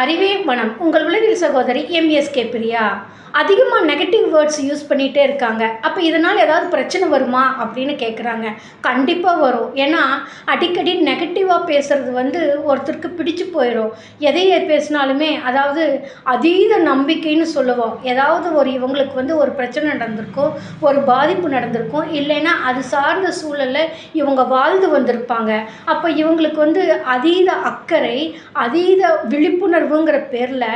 அறிவே மனம் உங்கள் உளவியல் சகோதரி எம்எஸ்கே பிரியா. அதிகமாக நெகட்டிவ் வேர்ட்ஸ் யூஸ் பண்ணிகிட்டே இருக்காங்க. அப்போ இதனால் ஏதாவது பிரச்சனை வருமா அப்படின்னு கேட்குறாங்க. கண்டிப்பாக வரும். ஏன்னா அடிக்கடி நெகட்டிவாக பேசுகிறது ஒருத்தருக்கு பிடிச்சு போயிடும். எதையை பேசினாலுமே அதாவது அதீத நம்பிக்கைன்னு சொல்லுவோம். ஏதாவது இவங்களுக்கு ஒரு பிரச்சனை நடந்திருக்கும், ஒரு பாதிப்பு நடந்திருக்கும், இல்லைன்னா அது சார்ந்த சூழலில் இவங்க வாழ்ந்து வந்திருப்பாங்க. அப்போ இவங்களுக்கு அதீத அக்கறை, அதீத விழிப்புணர்வுங்கிற பேரில்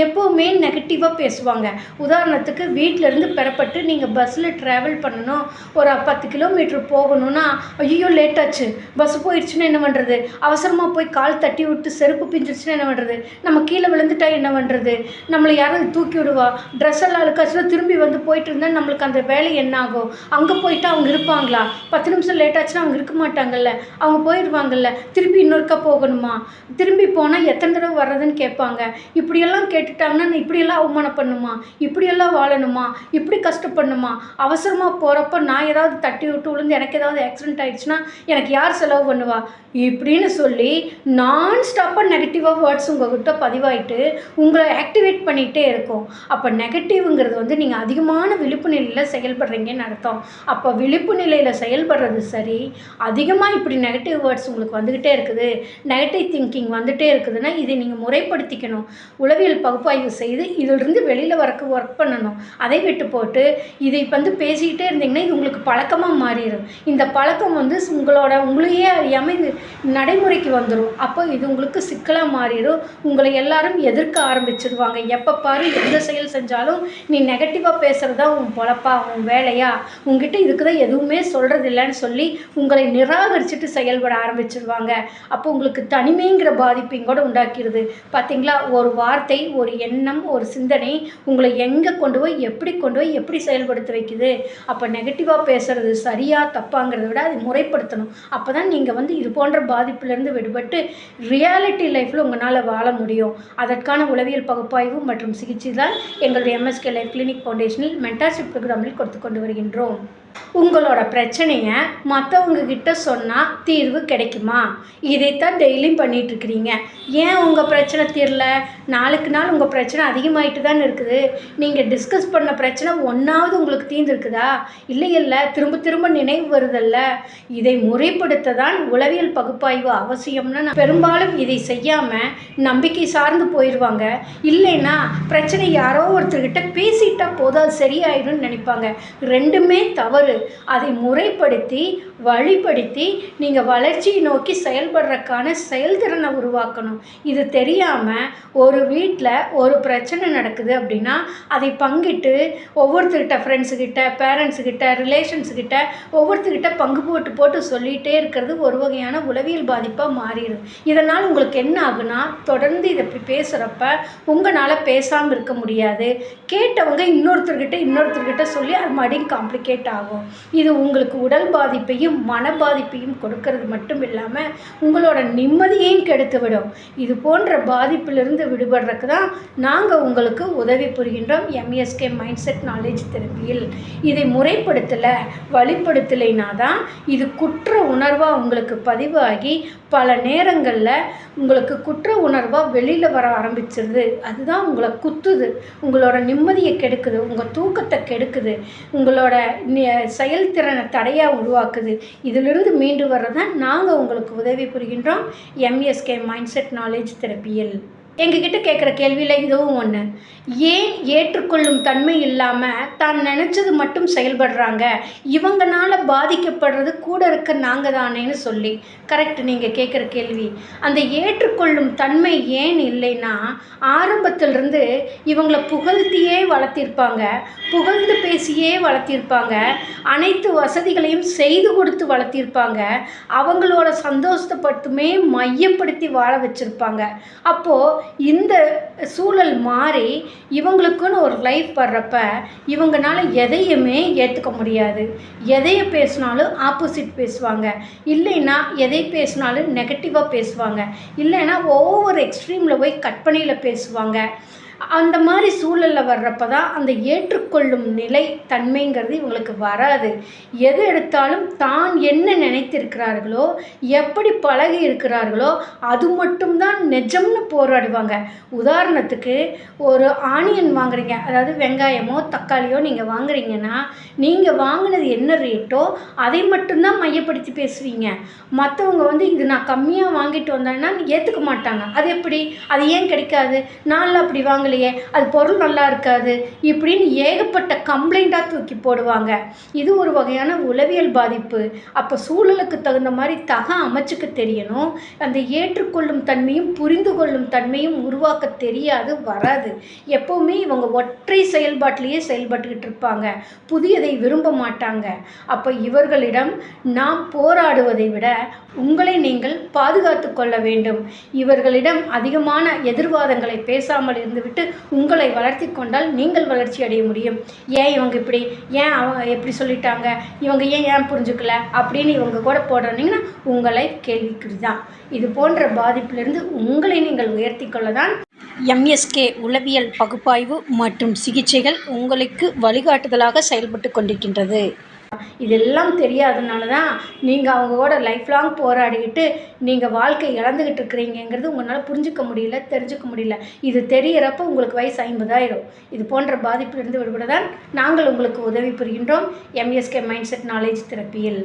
எப்போவுமே நெகட்டிவாக பேசுவாங்க. உதாரணத்துக்கு வீட்டிலேருந்து பெறப்பட்டு நீங்கள் பஸ்ஸில் ட்ராவல் பண்ணணும், ஒரு 10 கிலோமீட்டர் போகணுன்னா, ஐயோ லேட்டாச்சு, பஸ் போயிடுச்சுன்னா என்ன பண்ணுறது, அவசரமாக போய் கால் தட்டி விட்டு செருப்பு பிஞ்சிடுச்சுன்னா என்ன பண்ணுறது, நம்ம கீழே விழுந்துட்டா என்ன பண்ணுறது, நம்மளை யாராவது தூக்கி விடுவா, ட்ரெஸ் எல்லாம் அழுக்காச்சுன்னா திரும்பி போயிட்டு இருந்தால் நம்மளுக்கு அந்த வேலை என்ன ஆகும், அங்கே போயிட்டு அவங்க இருப்பாங்களா, 10 நிமிஷம் லேட் ஆச்சுன்னா அவங்க இருக்க மாட்டாங்கல்ல, அவங்க போயிடுவாங்கல்ல, திருப்பி இன்னொருக்கா போகணுமா, திரும்பி போனால் எத்தனை தடவை வர்றதுன்னு கேட்பாங்க. இப்படியெல்லாம் கேட்டுட்டாங்கன்னா இப்படியெல்லாம் அவமானம் பண்ணுமா, இப்படியெல்லாம் வாழணுமா, இப்படி கஷ்டப்படணுமா, அவசரமாக போகிறப்ப நான் ஏதாவது தட்டி விட்டு விழுந்து எனக்கு ஏதாவது ஆக்சிடென்ட் ஆகிடுச்சுன்னா எனக்கு யார் செலவு பண்ணுவா, இப்படின்னு சொல்லி நான் ஸ்டாப்பாக நெகட்டிவாக வேர்ட்ஸ் உங்கள்கிட்ட பதிவாயிட்டு உங்களை ஆக்டிவேட் பண்ணிகிட்டே இருக்கும். அப்போ நெகட்டிவ்ங்கிறது நீங்கள் அதிகமான விழிப்பு நிலையில் செயல்படுறீங்கன்னு அர்த்தம். அப்போ விழிப்பு நிலையில் செயல்படுறது சரி, அதிகமாக இப்படி நெகட்டிவ் வேர்ட்ஸ் உங்களுக்கு வந்துக்கிட்டே இருக்குது, நெகட்டிவ் திங்கிங் வந்துகிட்டே இருக்குதுன்னா இதை நீங்கள் முறைப்படுத்திக்கணும். உளவியல் பகுப்பாய்வு செய்து இதிலிருந்து வெளியில் வரக்கு ஒர்க் பண்ணணும். அதை விட்டு போட்டு இதை பேசிக்கிட்டே இருந்தீங்கன்னா இது உங்களுக்கு பழக்கமாக மாறிடும். இந்த பழக்கம் உங்களையே அறியாமல் இது நடைமுறைக்கு வந்துடும். அப்போ இது உங்களுக்கு சிக்கலாக மாறிடும். உங்களை எல்லாரும் எதிர்க்க ஆரம்பிச்சிடுவாங்க. எப்போ பாரு எந்த செயல் செஞ்சாலும் நீ நெகட்டிவாக பேசுகிறதா உன் பொழப்பா, உன் வேலையா, உங்ககிட்ட இதுக்கு தான் எதுவுமே சொல்கிறது இல்லைன்னு சொல்லி உங்களை நிராகரிச்சுட்டு செயல்பட ஆரம்பிச்சிடுவாங்க. அப்போ உங்களுக்கு தனிமைங்கிற பாதிப்பையும் கூட உண்டாக்கிடுது. பார்த்தீங்களா, ஒரு வார்த்தை, ஒரு எண்ணம், ஒரு சிந்தனை உங்களை எங்கே கொண்டு போய் எப்படி செயல்படுத்த வைக்குது. அப்போ நெகட்டிவாக பேசுகிறது சரியா தப்பாங்கிறத விட அதை முறைப்படுத்தணும். அப்போ தான் நீங்கள் இது போன்ற பாதிப்பிலிருந்து விடுபட்டு ரியாலிட்டி லைஃப்பில் உங்களால் வாழ முடியும். அதற்கான உளவியல் பகுப்பாய்வு மற்றும் சிகிச்சை தான் எங்களுடைய எம்எஸ்கே லைஃப் கிளினிக் ஃபவுண்டேஷனில் மென்டார்ஷிப் ப்ரோக்ராமில் கொடுத்து கொண்டு வருகின்றோம். உங்களோட பிரச்சனையை மற்றவங்க கிட்ட சொன்னால் தீர்வு கிடைக்குமா? இதைத்தான் டெய்லியும் பண்ணிகிட்ருக்கிறீங்க. ஏன் உங்கள் பிரச்சனை தீரல? நாளுக்கு நாள் உங்கள் பிரச்சனை அதிகமாகிட்டு தான் இருக்குது. நீங்கள் டிஸ்கஸ் பண்ண பிரச்சனை ஒன்றாவது உங்களுக்கு தீர்ந்துருக்குதா? இல்லை திரும்ப திரும்ப நினைவு வருதல்ல. இதை முறைப்படுத்த தான் உளவியல் பகுப்பாய்வு அவசியம்னு பெரும்பாலும் இதை செய்யாமல் நம்பிக்கை சார்ந்து போயிடுவாங்க. இல்லைன்னா பிரச்சனை யாரோ ஒருத்தர்கிட்ட பேசிட்டா போதும் அது சரியாயிடும்னு நினைப்பாங்க. ரெண்டுமே தவறு. அதை முறைப்படுத்தி வழிப்படுத்தி நீங்கள் வளர்ச்சியை நோக்கி செயல்படுறதுக்கான செயல்திறனை உருவாக்கணும். இது தெரியாமல் ஒரு வீட்டில் ஒரு பிரச்சனை நடக்குது அப்படின்னா அதை பங்கிட்டு ஒவ்வொருத்தர்கிட்ட, ஃப்ரெண்ட்ஸுக்கிட்ட, பேரண்ட்ஸுக்கிட்ட, ரிலேஷன்ஸுக்கிட்ட ஒவ்வொருத்தர்கிட்ட பங்கு போட்டு சொல்லிகிட்டே இருக்கிறது ஒரு வகையான உளவியல் பாதிப்பாக மாறிடும். இதனால் உங்களுக்கு என்ன ஆகுனா, தொடர்ந்து இதை இப்படி பேசுகிறப்ப உங்களால் பேசாமல் இருக்க முடியாது. கேட்டவங்க இன்னொருத்தர்கிட்ட சொல்லி அது மறுபடியும் காம்ப்ளிகேட் ஆகும். இது உங்களுக்கு உடல் பாதிப்பையும் மன பாதிப்பையும் கொடுக்கறது மட்டும் இல்லாமல் உங்களோட நிம்மதியையும் கெடுத்துவிடும். இது போன்ற பாதிப்பிலிருந்து விடுபடுறதுக்கு தான் நாங்கள் உங்களுக்கு உதவி புரிகின்றோம் எம்எஸ்கே மைண்ட் செட் நாலேஜ் தெரப்பியில். இதை வழிப்படுத்தலைனா தான் இது குற்ற உணர்வாக உங்களுக்கு பதிவாகி பல நேரங்களில் உங்களுக்கு குற்ற உணர்வாக வெளியில் வர ஆரம்பிச்சிருது. அதுதான் உங்களை குத்துது, உங்களோட நிம்மதியை கெடுக்குது, உங்கள் தூக்கத்தை கெடுக்குது, உங்களோட செயல்திறனை தடையாக உருவாக்குது. இதிலிருந்து மீண்டு வர்றதான் நாங்கள் உங்களுக்கு உதவி புரிகின்றோம் எம்எஸ்கே மைண்ட் செட் நாலேஜ் தெரப்பியில். எங்ககிட்ட கேட்குற கேள்வியில் இதுவும் ஒன்று. ஏன் ஏற்றுக்கொள்ளும் தன்மை இல்லாமல் தான் நினச்சது மட்டும் செயல்படுறாங்க, இவங்களால பாதிக்கப்படுறது கூட இருக்க நாங்கள் தானேன்னு சொல்லி. கரெக்ட், நீங்கள் கேட்குற கேள்வி. அந்த ஏற்றுக்கொள்ளும் தன்மை ஏன் இல்லைன்னா, ஆரம்பத்திலிருந்து இவங்களை புகழ்த்தியே வளர்த்திருப்பாங்க, புகழ்ந்து பேசியே வளர்த்திருப்பாங்க, அனைத்து வசதிகளையும் செய்து கொடுத்து வளர்த்திருப்பாங்க, அவங்களோட சந்தோஷத்தை மட்டுமே மையப்படுத்தி வாழ வச்சுருப்பாங்க. அப்போது இந்த சூழல் மாறி இவங்களுக்குன்னு ஒரு லைஃப் வர்றப்ப இவங்கனால எதையுமே ஏற்றுக்க முடியாது. எதையை பேசினாலும் ஆப்போசிட் பேசுவாங்க, இல்லைன்னா எதை பேசினாலும் நெகட்டிவாக பேசுவாங்க, இல்லைன்னா ஒவ்வொரு எக்ஸ்ட்ரீமில் போய் கற்பனையில் பேசுவாங்க. அந்த மாதிரி சூழலில் வர்றப்ப தான் அந்த ஏற்றுக்கொள்ளும் நிலை தன்மைங்கிறது இவங்களுக்கு வராது. எது எடுத்தாலும் தான் என்ன நினைத்திருக்கிறார்களோ, எப்படி பழகி இருக்கிறார்களோ, அது மட்டும்தான் நிஜம்னு போராடுவாங்க. உதாரணத்துக்கு ஒரு ஆனியன் வாங்குறீங்க, அதாவது வெங்காயமோ தக்காளியோ நீங்கள் வாங்குறீங்கன்னா, நீங்கள் வாங்கினது என்ன ரேட்டோ அதை மட்டும்தான் மையப்படுத்தி பேசுவீங்க. மற்றவங்க வந்து இது நான் கம்மியாக வாங்கிட்டு வந்தேன்னா ஏற்றுக்க மாட்டாங்க. அது எப்படி? அது ஏன் கிடைக்காது? நான்லாம் அப்படி வாங்கலையே, அது பொருள் நல்லா இருக்காது, இப்படின்னு ஏகப்பட்ட கம்ப்ளைண்ட்டாக தூக்கி போடுவாங்க. இது ஒரு வகையான உளவியல் பாதிப்பு. அப்போ சூழலுக்கு தகுந்த மாதிரி அமைச்சுக்க தெரியணும். அந்த ஏற்றுக்கொள்ளும் தன்மையும் புரிந்து கொள்ளும் தன்மையும் உருவாக்க தெரியாது, வராது. எப்போவுமே இவங்க ஒற்றை செயல்பாட்டிலேயே செயல்பட்டுக்கிட்டு இருப்பாங்க. புதியதை விரும்ப மாட்டாங்க. அப்போ இவர்களிடம் நாம் போராடுவதை விட உங்களை நீங்கள் பாதுகாத்து கொள்ள வேண்டும். இவர்களிடம் அதிகமான எதிர்வாதங்களை பேசாமல் இருந்துவிட்டு உங்களை வளர்த்தி கொண்டால் நீங்கள் வளர்ச்சி அடைய முடியும். ஏன் இவங்க இப்படி, ஏன் அவங்க எப்படி சொல்லிட்டாங்க, இவங்க ஏன் புரிஞ்சுக்கல அப்படின்னு இவங்க கூட போடுறீங்கன்னா உங்களை கேள்விக்குறி தான். இது போன்ற பாதிப்பிலிருந்து உங்களை நீங்கள் உயர்த்தி கொள்ள தான் எம்எஸ்கே உளவியல் பகுப்பாய்வு மற்றும் சிகிச்சைகள் உங்களுக்கு வழிகாட்டுதலாக செயல்பட்டு கொண்டிருக்கின்றது. இதெல்லாம் தெரியாதனால தான் நீங்கள் அவங்க கூட லைஃப் லாங் போராடிக்கிட்டு நீங்கள் வாழ்க்கை இழந்துக்கிட்டு இருக்கிறீங்கிறது உங்களால் புரிஞ்சுக்க முடியல, தெரிஞ்சுக்க முடியல. இது தெரிகிறப்ப உங்களுக்கு வயசு 50 ஆயிரும். இது போன்ற பாதிப்பிலிருந்து விடுபட தான் நாங்கள் உங்களுக்கு உதவி புரிகின்றோம் எம்எஸ்கே மைண்ட் செட் நாலேஜ் தெரப்பியில்.